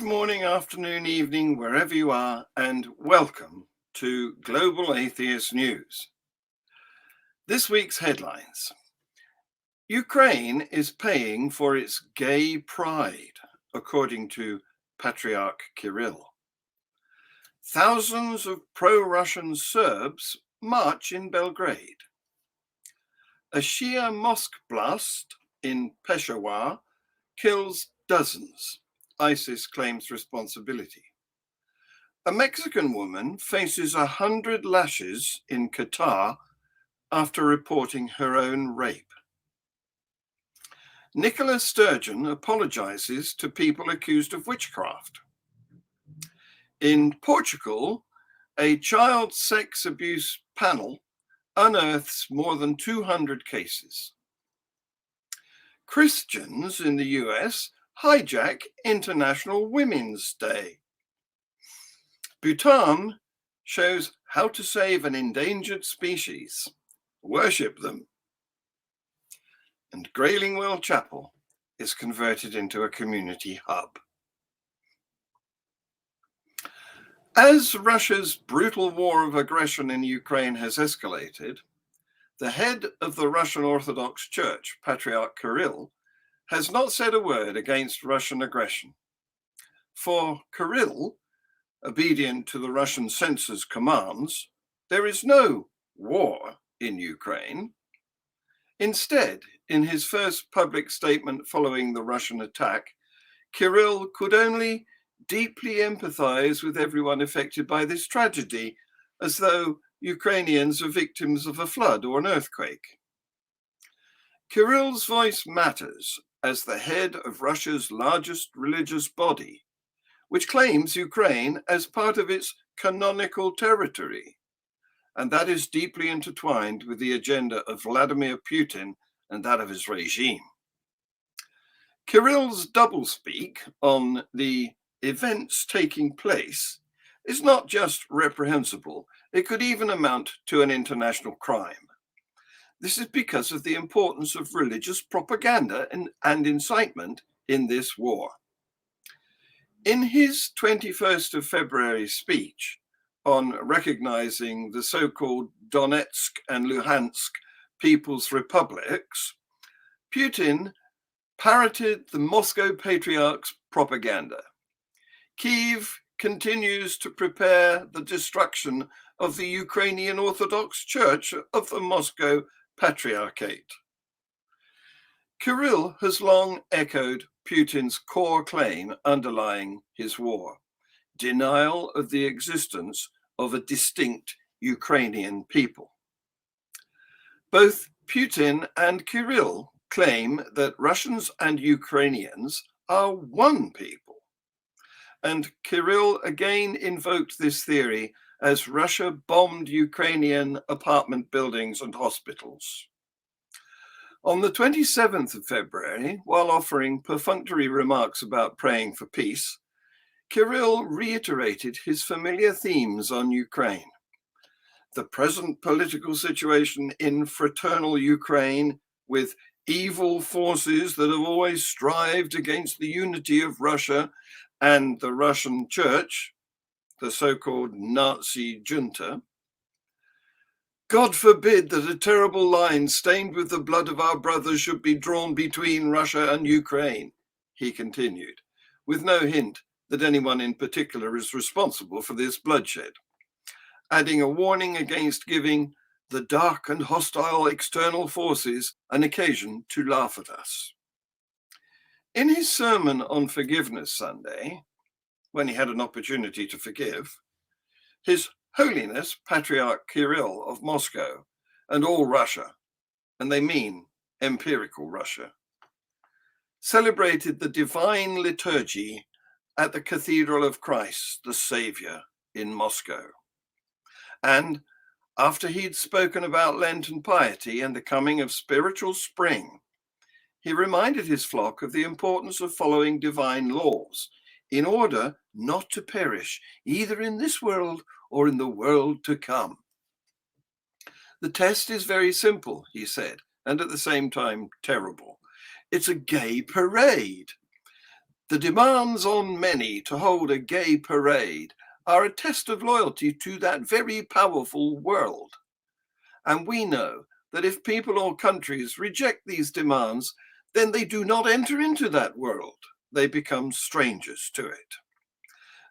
morning, afternoon, evening, wherever you are, and welcome to Global Atheist News. This week's headlines. Ukraine is paying for its gay pride, according to Patriarch Kirill. Thousands of pro-Russian Serbs march in Belgrade. A Shia mosque blast in Peshawar kills dozens. ISIS claims responsibility. A Mexican woman faces 100 lashes in Qatar after reporting her own rape. Nicola Sturgeon apologises to people accused of witchcraft. In Portugal, a child sex abuse panel unearths more than 200 cases. Christians in the US hijack International Women's Day. Bhutan shows how to save an endangered species. Worship them. And Graylingwell Chapel is converted into a community hub. As Russia's brutal war of aggression in Ukraine has escalated, the head of the Russian Orthodox Church, Patriarch Kirill, has not said a word against Russian aggression. For Kirill, obedient to the Russian censor's commands, there is no war in Ukraine. Instead, in his first public statement following the Russian attack, Kirill could only deeply empathize with everyone affected by this tragedy, as though Ukrainians are victims of a flood or an earthquake. Kirill's voice matters as the head of Russia's largest religious body, which claims Ukraine as part of its canonical territory, and that is deeply intertwined with the agenda of Vladimir Putin and that of his regime. Kirill's doublespeak on the events taking place is not just reprehensible, it could even amount to an international crime. This is because of the importance of religious propaganda and incitement in this war. In his 21st of February speech on recognizing the so-called Donetsk and Luhansk People's Republics, Putin parroted the Moscow Patriarch's propaganda. Kyiv continues to prepare the destruction of the Ukrainian Orthodox Church of the Moscow Patriarchate. Kirill has long echoed Putin's core claim underlying his war: denial of the existence of a distinct Ukrainian people. Both Putin and Kirill claim that Russians and Ukrainians are one people. And Kirill again invoked this theory as Russia bombed Ukrainian apartment buildings and hospitals. On the 27th of February, while offering perfunctory remarks about praying for peace, Kirill reiterated his familiar themes on Ukraine. The present political situation in fraternal Ukraine, with evil forces that have always strived against the unity of Russia and the Russian Church, the so-called Nazi junta. God forbid that a terrible line stained with the blood of our brothers should be drawn between Russia and Ukraine, he continued, with no hint that anyone in particular is responsible for this bloodshed, adding a warning against giving the dark and hostile external forces an occasion to laugh at us. In his sermon on Forgiveness Sunday, when he had an opportunity to forgive, His Holiness Patriarch Kirill of Moscow and all Russia, and they mean empirical Russia, celebrated the divine liturgy at the Cathedral of Christ, the Saviour, in Moscow. And after he'd spoken about Lent and piety and the coming of spiritual spring, he reminded his flock of the importance of following divine laws in order not to perish, either in this world or in the world to come. The test is very simple, he said, and at the same time terrible. It's a gay parade. The demands on many to hold a gay parade are a test of loyalty to that very powerful world. And we know that if people or countries reject these demands, then they do not enter into that world. They become strangers to it.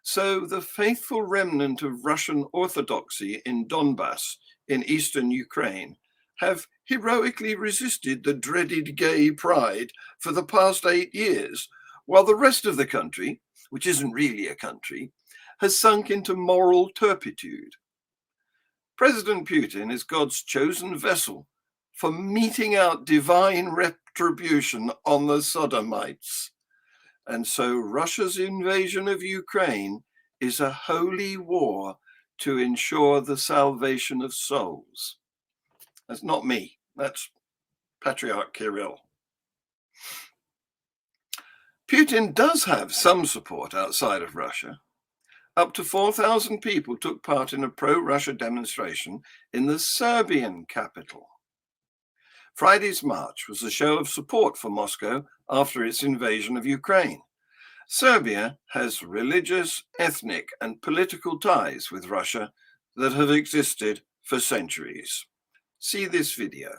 So the faithful remnant of Russian Orthodoxy in Donbass, in eastern Ukraine, have heroically resisted the dreaded gay pride for the past 8 years, while the rest of the country, which isn't really a country, has sunk into moral turpitude. President Putin is God's chosen vessel for meting out divine retribution on the Sodomites. And so Russia's invasion of Ukraine is a holy war to ensure the salvation of souls. That's not me, that's Patriarch Kirill. Putin does have some support outside of Russia. Up to 4,000 people took part in a pro-Russia demonstration in the Serbian capital. Friday's march was a show of support for Moscow after its invasion of Ukraine. Serbia has religious, ethnic, and political ties with Russia that have existed for centuries. See this video.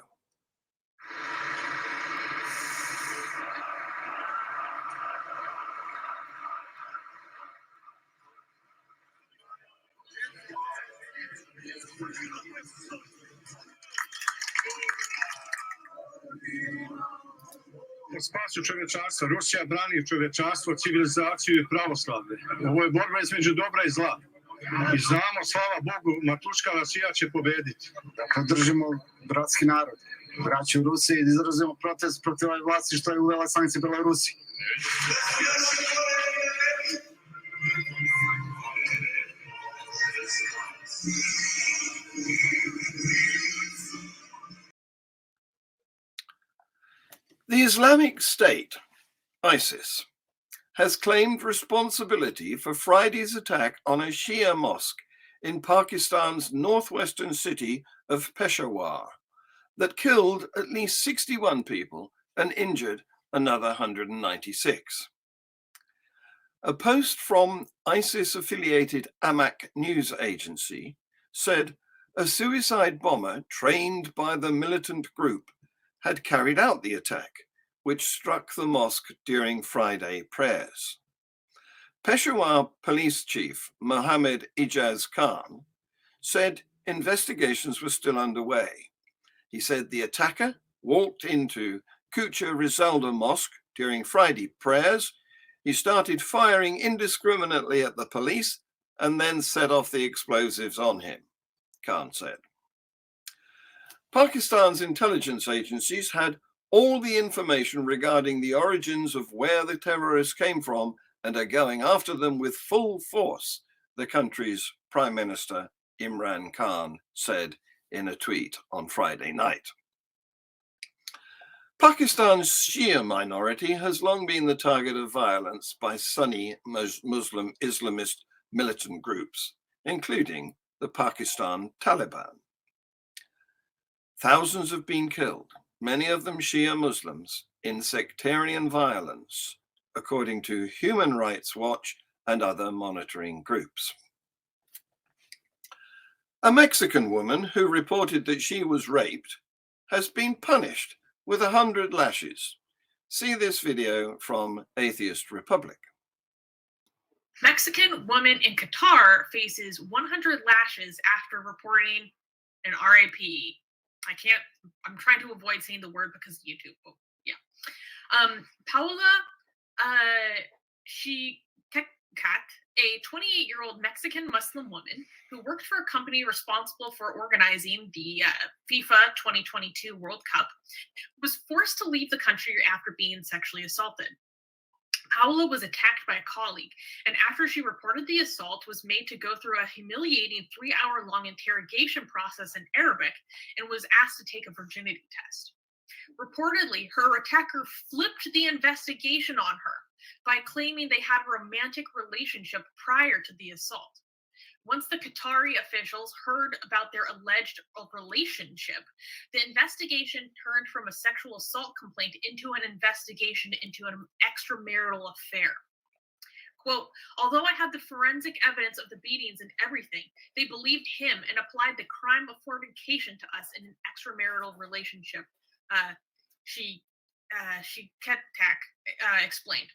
O spasu čovečanstva. Rusija brani čovečanstvo, civilizaciju i pravoslavlje. Ovo je borba između dobra i zla. I znamo, slava Bogu, Matuška Šija će pobediti. Da podržimo bratski narod, braću u Rusiji, i izrazimo protest protiv ove vlasti što je uvela sankcije Belorusiji. The Islamic State, ISIS, has claimed responsibility for Friday's attack on a Shia mosque in Pakistan's northwestern city of Peshawar that killed at least 61 people and injured another 196. A post from ISIS-affiliated Amaq news agency said a suicide bomber trained by the militant group had carried out the attack, which struck the mosque during Friday prayers. Peshawar Police Chief Mohammed Ijaz Khan said investigations were still underway. He said the attacker walked into Kucha Rizalda Mosque during Friday prayers. He started firing indiscriminately at the police and then set off the explosives on him, Khan said. Pakistan's intelligence agencies had all the information regarding the origins of where the terrorists came from and are going after them with full force, the country's Prime Minister Imran Khan said in a tweet on Friday night. Pakistan's Shia minority has long been the target of violence by Sunni Muslim Islamist militant groups, including the Pakistan Taliban. Thousands have been killed, many of them Shia Muslims, in sectarian violence, according to Human Rights Watch and other monitoring groups. A Mexican woman who reported that she was raped has been punished with 100 lashes. See this video from Atheist Republic. Mexican woman in Qatar faces 100 lashes after reporting an RAP. I'm trying to avoid saying the word because of YouTube. But yeah. Paula Cat, a 28-year-old Mexican Muslim woman who worked for a company responsible for organizing the FIFA 2022 World Cup, was forced to leave the country after being sexually assaulted. Paula was attacked by a colleague, and after she reported the assault, was made to go through a humiliating 3-hour-long interrogation process in Arabic and was asked to take a virginity test. Reportedly, her attacker flipped the investigation on her by claiming they had a romantic relationship prior to the assault. Once the Qatari officials heard about their alleged relationship, the investigation turned from a sexual assault complaint into an investigation into an extramarital affair. Quote, although I had the forensic evidence of the beatings and everything, they believed him and applied the crime of fornication to us in an extramarital relationship. She explained.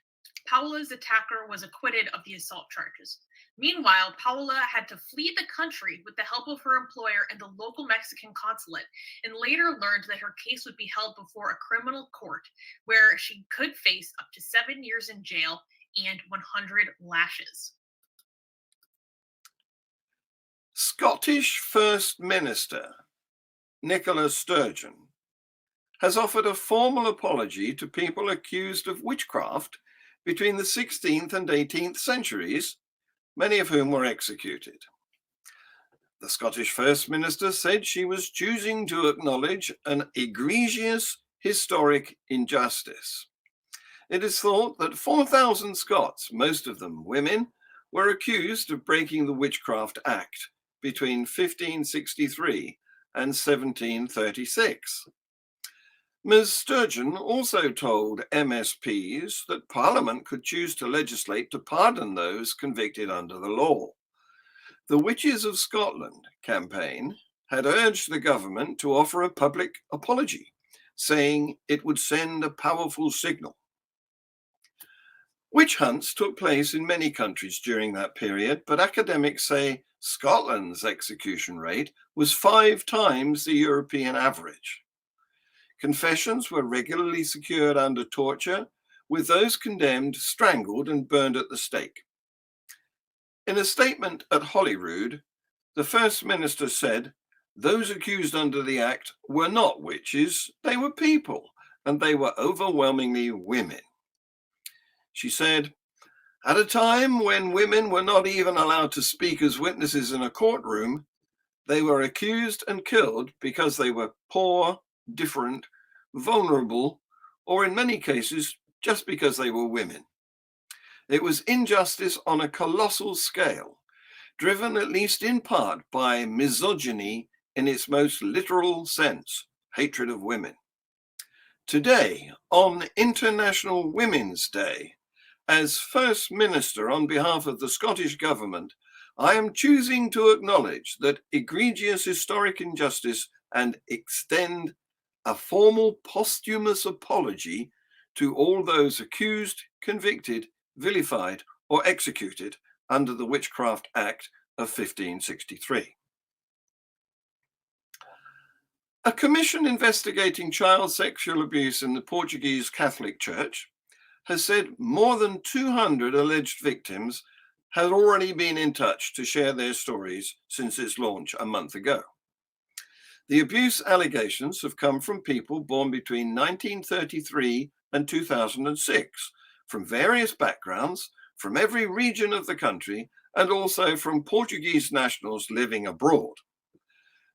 Paola's attacker was acquitted of the assault charges. Meanwhile, Paola had to flee the country with the help of her employer and the local Mexican consulate, and later learned that her case would be held before a criminal court, where she could face up to 7 years in jail and 100 lashes. Scottish First Minister Nicola Sturgeon has offered a formal apology to people accused of witchcraft between the 16th and 18th centuries, many of whom were executed. The Scottish First Minister said she was choosing to acknowledge an egregious historic injustice. It is thought that 4,000 Scots, most of them women, were accused of breaking the Witchcraft Act between 1563 and 1736. Ms. Sturgeon also told MSPs that Parliament could choose to legislate to pardon those convicted under the law. The Witches of Scotland campaign had urged the government to offer a public apology, saying it would send a powerful signal. Witch hunts took place in many countries during that period, but academics say Scotland's execution rate was 5 times the European average. Confessions were regularly secured under torture, with those condemned strangled and burned at the stake. In a statement at Holyrood, the First Minister said, those accused under the Act were not witches, they were people, and they were overwhelmingly women. She said, at a time when women were not even allowed to speak as witnesses in a courtroom, they were accused and killed because they were poor, different, vulnerable, or in many cases, just because they were women. It was injustice on a colossal scale, driven at least in part by misogyny in its most literal sense, hatred of women. Today, on International Women's Day, as First Minister on behalf of the Scottish Government, I am choosing to acknowledge that egregious historic injustice and extend a formal posthumous apology to all those accused, convicted, vilified, or executed under the Witchcraft Act of 1563. A commission investigating child sexual abuse in the Portuguese Catholic Church has said more than 200 alleged victims had already been in touch to share their stories since its launch a month ago. The abuse allegations have come from people born between 1933 and 2006, from various backgrounds, from every region of the country, and also from Portuguese nationals living abroad.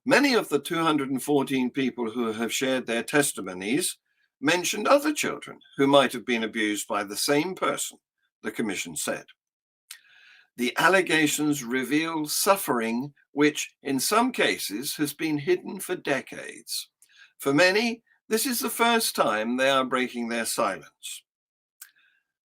Many of the 214 people who have shared their testimonies mentioned other children who might have been abused by the same person, the commission said. The allegations reveal suffering which, in some cases, has been hidden for decades. For many, this is the first time they are breaking their silence.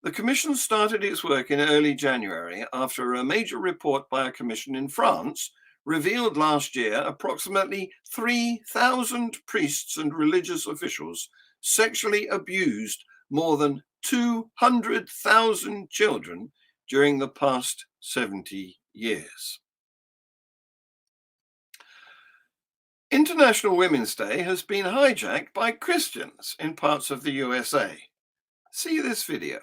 The commission started its work in early January after a major report by a commission in France revealed last year approximately 3,000 priests and religious officials sexually abused more than 200,000 children during the past 70 years. International Women's Day has been hijacked by Christians in parts of the USA. See this video.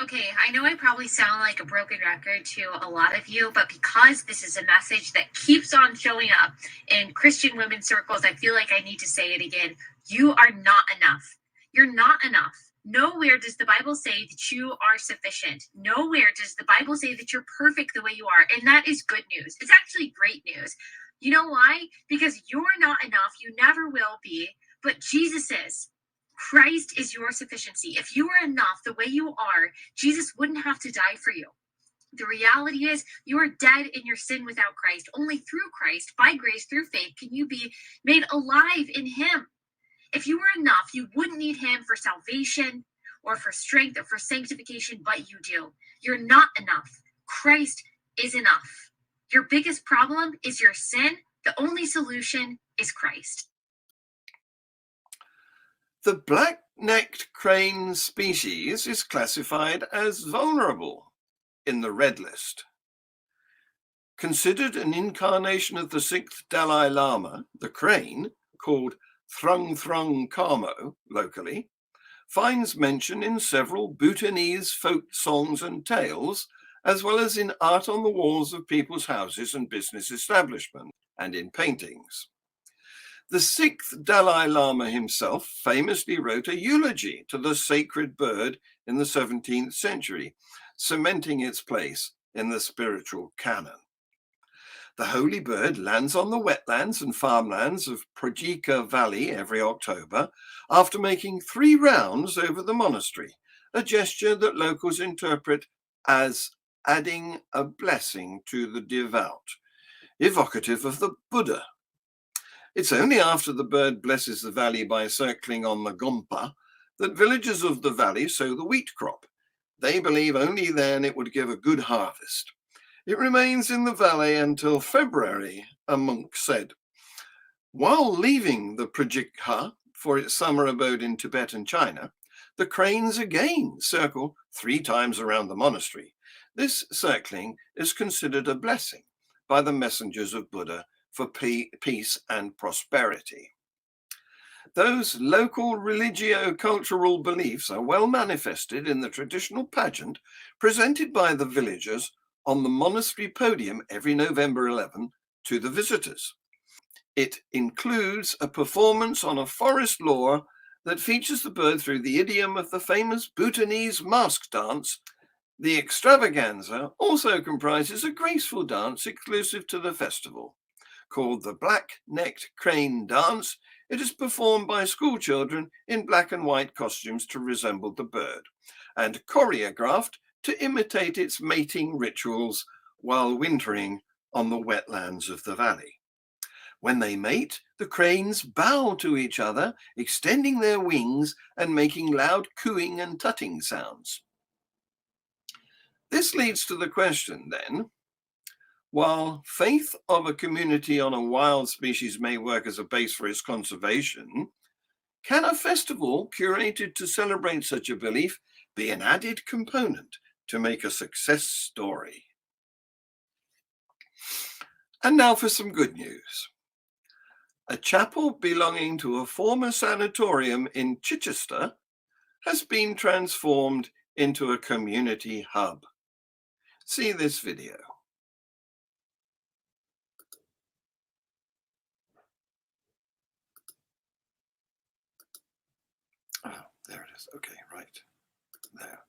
Okay, I know I probably sound like a broken record to a lot of you, but because this is a message that keeps on showing up in Christian women's circles, I feel like I need to say it again. You are not enough. You're not enough. Nowhere does the Bible say that you are sufficient. Nowhere does the Bible say that you're perfect the way you are. And that is good news. It's actually great news. You know why? Because you're not enough. You never will be, but Jesus is. Christ is your sufficiency. If you are enough the way you are, Jesus wouldn't have to die for you. The reality is you are dead in your sin without Christ. Only through Christ, by grace, through faith, can you be made alive in him. If you were enough, you wouldn't need him for salvation or for strength or for sanctification, but you do. You're not enough. Christ is enough. Your biggest problem is your sin. The only solution is Christ. The black-necked crane species is classified as vulnerable in the Red List. Considered an incarnation of the 6th Dalai Lama, the crane, called Thrung Thrung Kamo locally, finds mention in several Bhutanese folk songs and tales, as well as in art on the walls of people's houses and business establishments, and in paintings. The 6th Dalai Lama himself famously wrote a eulogy to the sacred bird in the 17th century, cementing its place in the spiritual canon. The holy bird lands on the wetlands and farmlands of Projika Valley every October after making 3 rounds over the monastery, a gesture that locals interpret as adding a blessing to the devout, evocative of the Buddha. It's only after the bird blesses the valley by circling on the Gompa that villagers of the valley sow the wheat crop. They believe only then it would give a good harvest. It remains in the valley until February, a monk said. While leaving the Projika for its summer abode in Tibet and China, the cranes again circle 3 times around the monastery. This circling is considered a blessing by the messengers of Buddha for peace and prosperity. Those local religio-cultural beliefs are well manifested in the traditional pageant presented by the villagers on the monastery podium every November 11 to the visitors. It includes a performance on a forest lawn that features the bird through the idiom of the famous Bhutanese mask dance. The extravaganza also comprises a graceful dance exclusive to the festival. Called the Black-Necked Crane Dance, it is performed by school children in black and white costumes to resemble the bird, and choreographed to imitate its mating rituals while wintering on the wetlands of the valley. When they mate, the cranes bow to each other, extending their wings and making loud cooing and tutting sounds. This leads to the question then, while faith of a community on a wild species may work as a base for its conservation, can a festival curated to celebrate such a belief be an added component to make a success story? And now for some good news. A chapel belonging to a former sanatorium in Chichester has been transformed into a community hub. See this video. Oh, there it is. Okay, right there.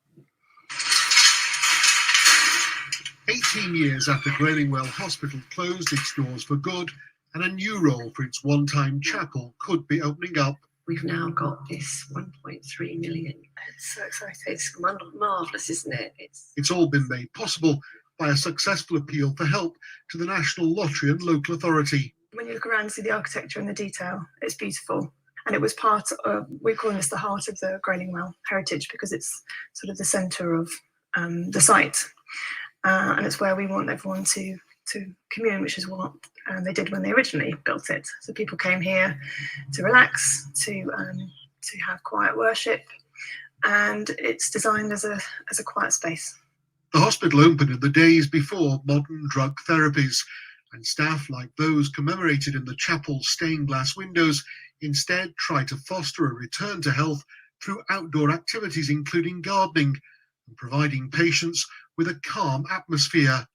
18 years after Graylingwell Hospital closed its doors for good, and a new role for its one-time chapel could be opening up. We've now got this 1.3 million. It's so exciting. It's marvellous, isn't it? It's all been made possible by a successful appeal for help to the National Lottery and local authority. When you look around and see the architecture and the detail, it's beautiful. And it was part of, we're calling this the heart of the Graylingwell heritage because it's sort of the centre of the site. And it's where we want everyone to commune, which is what they did when they originally built it. So people came here to relax, to have quiet worship, and it's designed as a quiet space. The hospital opened in the days before modern drug therapies, and staff like those commemorated in the chapel's stained glass windows instead try to foster a return to health through outdoor activities including gardening and providing patients with a calm atmosphere,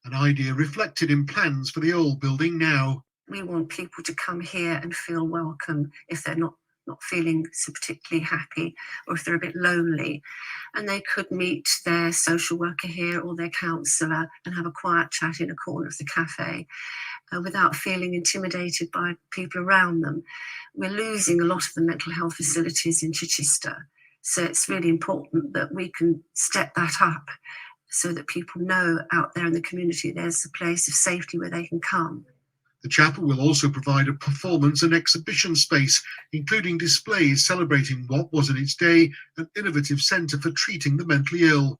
an idea reflected in plans for the old building now. We want people to come here and feel welcome if they're not feeling so particularly happy or if they're a bit lonely. And they could meet their social worker here or their counsellor and have a quiet chat in a corner of the cafe without feeling intimidated by people around them. We're losing a lot of the mental health facilities in Chichester. So it's really important that we can step that up so that people know out there in the community there's a place of safety where they can come. The chapel will also provide a performance and exhibition space, including displays celebrating what was in its day an innovative centre for treating the mentally ill,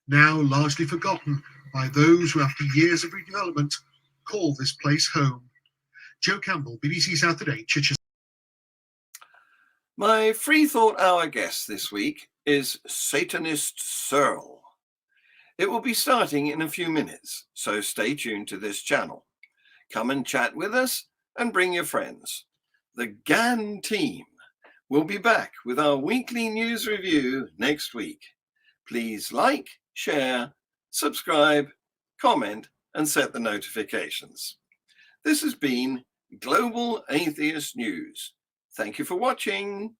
now largely forgotten by those who, after years of redevelopment, call this place home. Joe Campbell, BBC South Today, Chichester. My Free Thought Hour guest this week is Satanist Searle. It will be starting in a few minutes, so stay tuned to this channel. Come and chat with us and bring your friends. The GAN team will be back with our weekly news review next week. Please like, share, subscribe, comment, and set the notifications. This has been Global Atheist News. Thank you for watching.